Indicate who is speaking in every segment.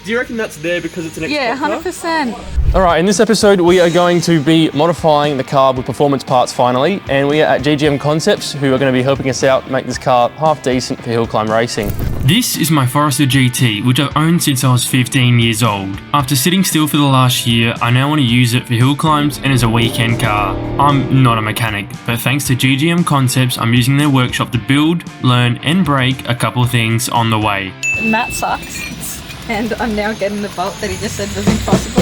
Speaker 1: Do you reckon that's there because it's an export
Speaker 2: Yeah,
Speaker 1: car?
Speaker 2: 100%.
Speaker 1: Alright, in this episode we are going to be modifying the car with performance parts finally, and we are at GGM Concepts, who are going to be helping us out make this car half decent for Hillclimb racing.
Speaker 3: This is my Forester GT, which I've owned since I was 15 years old. After sitting still for the last year, I now want to use it for hill climbs and as a weekend car. I'm not a mechanic, but thanks to GGM Concepts, I'm using their workshop to build, learn and break a couple of things on the way.
Speaker 2: Matt sucks, and I'm now getting the bolt that he just said was impossible.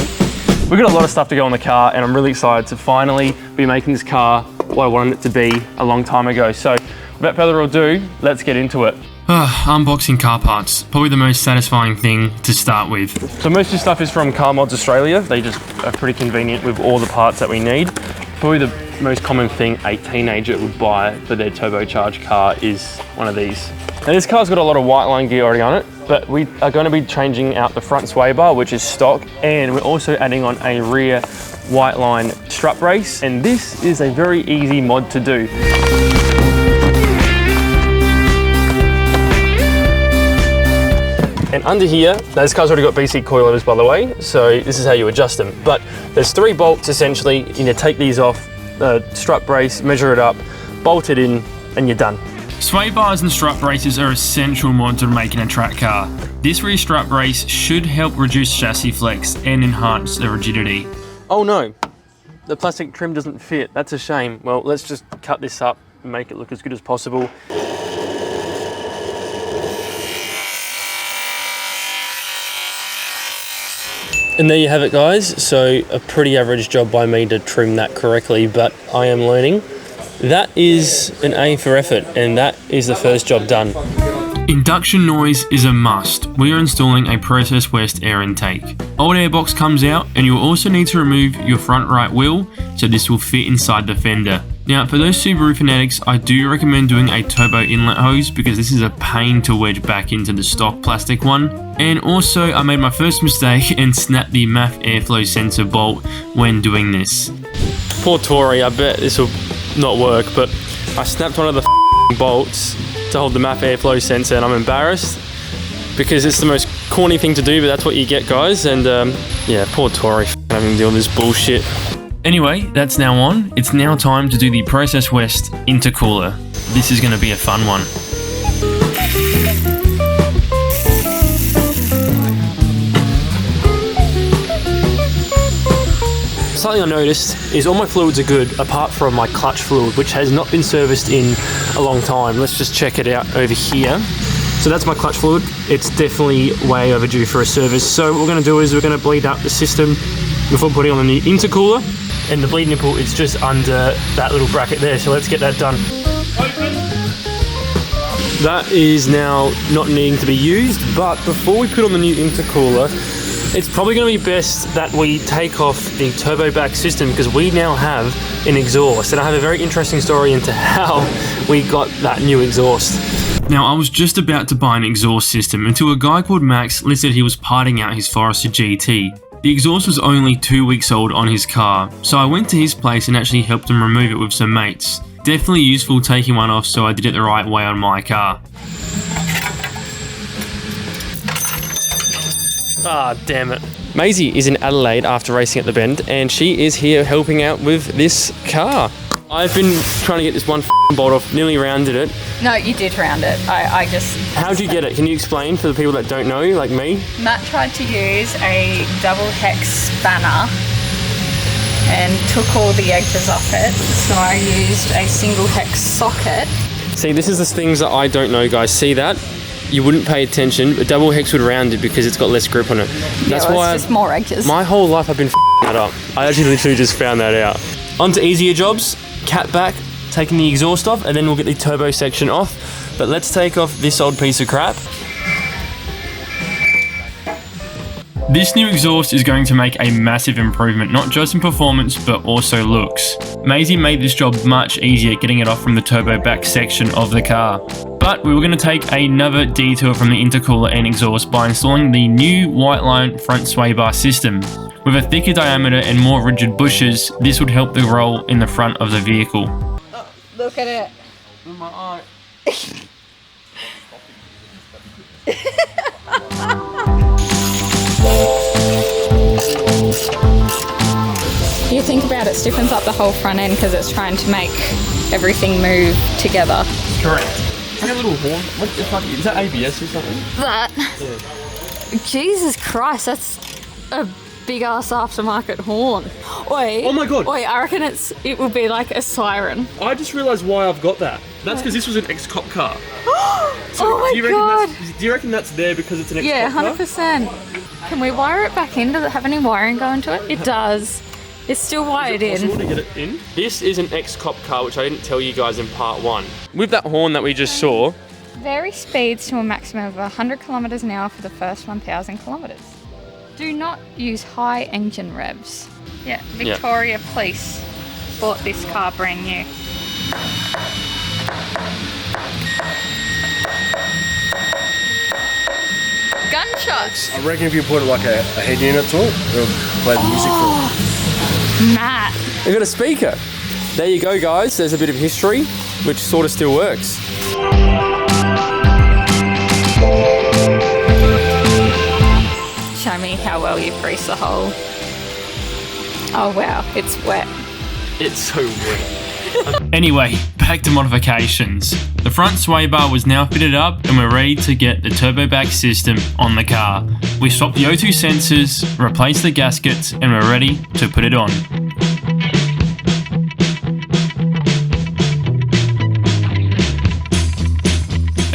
Speaker 1: We've got a lot of stuff to go on the car, and I'm really excited to finally be making this car what I wanted it to be a long time ago. So without further ado, let's get into it.
Speaker 3: Unboxing car parts, probably the most satisfying thing to start with.
Speaker 1: So most of this stuff is from Car Mods Australia. They just are pretty convenient with all the parts that we need. Probably the most common thing a teenager would buy for their turbocharged car is one of these. Now this car's got a lot of Whiteline gear already on it, but we are going to be changing out the front sway bar, which is stock, and we're also adding on a rear Whiteline strut brace, and this is a very easy mod to do. And under here, this car's already got BC coilovers, by the way, so this is how you adjust them. But there's 3 bolts essentially. You need to take these off, the strut brace, measure it up, bolt it in, and you're done.
Speaker 3: Sway bars and strut braces are essential mods when making a track car. This rear strut brace should help reduce chassis flex and enhance the rigidity.
Speaker 1: Oh no, the plastic trim doesn't fit. That's a shame. Well, let's just cut this up and make it look as good as possible. And there you have it, guys. So a pretty average job by me to trim that correctly, but I am learning. That is an A for effort, and that is the first job done.
Speaker 3: Induction noise is a must. We are installing a Process West air intake. Old airbox comes out, and you'll also need to remove your front right wheel, so this will fit inside the fender. Now, for those Subaru fanatics, I do recommend doing a turbo inlet hose because this is a pain to wedge back into the stock plastic one. And also, I made my first mistake and snapped the MAF airflow sensor bolt when doing this.
Speaker 1: Poor Tori, I bet this will not work, but I snapped one of the bolts to hold the MAF airflow sensor, and I'm embarrassed because it's the most corny thing to do, but that's what you get, guys. And yeah, poor Tori having to deal with this bullshit.
Speaker 3: Anyway, that's now on. It's now time to do the Process West Intercooler. This is going to be a fun one.
Speaker 1: Something I noticed is all my fluids are good apart from my clutch fluid, which has not been serviced in a long time. Let's just check it out over here. So that's my clutch fluid. It's definitely way overdue for a service. So what we're going to do is we're going to bleed out the system before putting on the new intercooler. And the bleed nipple is just under that little bracket there. So let's get that done. That is now not needing to be used, but before we put on the new intercooler, it's probably going to be best that we take off the turbo back system because we now have an exhaust, and I have a very interesting story into how we got that new exhaust.
Speaker 3: Now, I was just about to buy an exhaust system until a guy called Max listed he was parting out his Forester GT. The exhaust was only 2 weeks old on his car, so I went to his place and actually helped him remove it with some mates. Definitely useful taking one off, so I did it the right way on my car.
Speaker 1: Ah, damn it. Maisie is in Adelaide after racing at the Bend, and she is here helping out with this car. I've been trying to get this one bolt off, nearly rounded it.
Speaker 2: No, you did round it. I just...
Speaker 1: How'd you get it? Can you explain for the people that don't know, like me?
Speaker 2: Matt tried to use a double hex spanner and took all the edges off it. So I used a single hex socket.
Speaker 1: See, this is the things that I don't know, guys. See that? You wouldn't pay attention, but double hex would round it because it's got less grip on it. That's why
Speaker 2: it's just more edges.
Speaker 1: My whole life I've been that up. I actually literally just found that out. On to easier jobs. Cat back, taking the exhaust off, and then we'll get the turbo section off. But let's take off this old piece of crap.
Speaker 3: This new exhaust is going to make a massive improvement, not just in performance, but also looks. Maisie made this job much easier getting it off from the turbo back section of the car. But we were going to take another detour from the intercooler and exhaust by installing the new Whiteline front sway bar system. With a thicker diameter and more rigid bushes, this would help the roll in the front of the vehicle.
Speaker 2: Oh, look at it.
Speaker 1: In my eye.
Speaker 2: out, it stiffens up the whole front end because it's trying to make everything move together.
Speaker 1: Correct. It's like a little horn. What the fuck? Is that ABS or something?
Speaker 2: That.
Speaker 1: Yeah.
Speaker 2: Jesus Christ, that's a big ass aftermarket horn. Oi.
Speaker 1: Oh my god.
Speaker 2: Oi, I reckon it would be like a siren.
Speaker 1: I just realised why I've got that. That's because this was an ex-cop car. So
Speaker 2: oh my god.
Speaker 1: Do you reckon that's there because it's an ex-cop car?
Speaker 2: Yeah, 100%. Can we wire it back in? Does it have any wiring going to it? It does. It's still wired in.
Speaker 1: Is it possible to get it in? This is an ex-cop car, which I didn't tell you guys in part 1. With that horn that we just saw,
Speaker 2: vary speeds to a maximum of 100 kilometers an hour for the first 1,000 kilometers. Do not use high engine revs. Yeah, Victoria Police bought this car brand new. Gunshots.
Speaker 4: I reckon if you put like a head unit to it, it'll play the music for it.
Speaker 2: Matt.
Speaker 1: we've got a speaker. There you go, guys. There's a bit of history, which sort of still works.
Speaker 2: Show me how well you've greased the hole. Oh wow, it's wet.
Speaker 1: It's so wet.
Speaker 3: Anyway, back to modifications. The front sway bar was now fitted up and we're ready to get the turbo back system on the car. We swapped the O2 sensors, replaced the gaskets, and we're ready to put it on.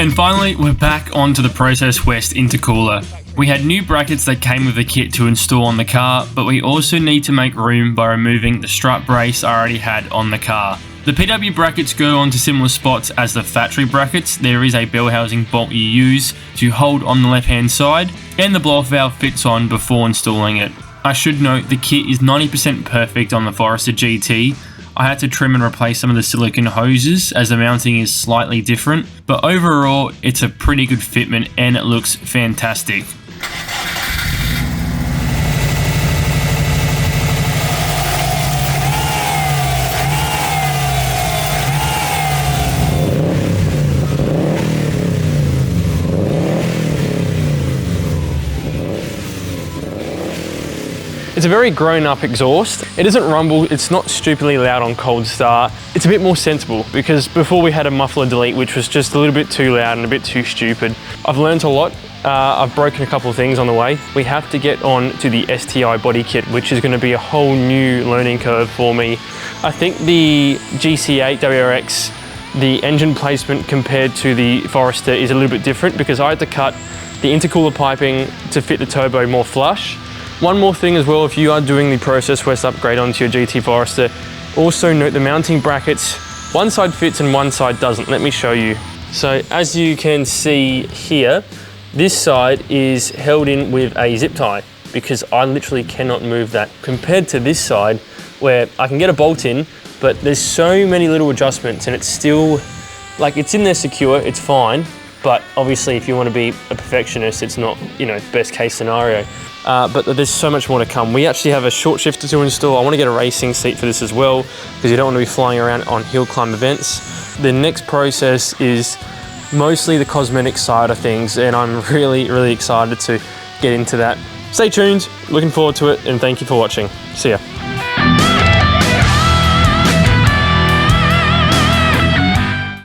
Speaker 3: And finally, we're back onto the Process West intercooler. We had new brackets that came with the kit to install on the car, but we also need to make room by removing the strut brace I already had on the car. The PW brackets go onto similar spots as the factory brackets. There is a bell housing bolt you use to hold on the left hand side, and the blow-off valve fits on before installing it. I should note the kit is 90% perfect on the Forester GT. I had to trim and replace some of the silicone hoses as the mounting is slightly different, but overall it's a pretty good fitment and it looks fantastic.
Speaker 1: It's a very grown-up exhaust. It doesn't rumble, it's not stupidly loud on cold start. It's a bit more sensible because before we had a muffler delete which was just a little bit too loud and a bit too stupid. I've learned a lot. I've broken a couple of things on the way. We have to get on to the STI body kit, which is going to be a whole new learning curve for me. I think the GC8 WRX, the engine placement compared to the Forester is a little bit different because I had to cut the intercooler piping to fit the turbo more flush. One more thing as well, if you are doing the Process West upgrade onto your GT Forester, also note the mounting brackets. One side fits and one side doesn't. Let me show you. So as you can see here, this side is held in with a zip tie because I literally cannot move that compared to this side where I can get a bolt in, but there's so many little adjustments and it's still, like it's in there secure, it's fine. But obviously if you want to be a perfectionist, it's not, you know, best case scenario. But there's so much more to come. We actually have a short shifter to install. I want to get a racing seat for this as well because you don't want to be flying around on Hillclimb events. The next process is mostly the cosmetic side of things and I'm really, really excited to get into that. Stay tuned, looking forward to it, and thank you for watching. See ya.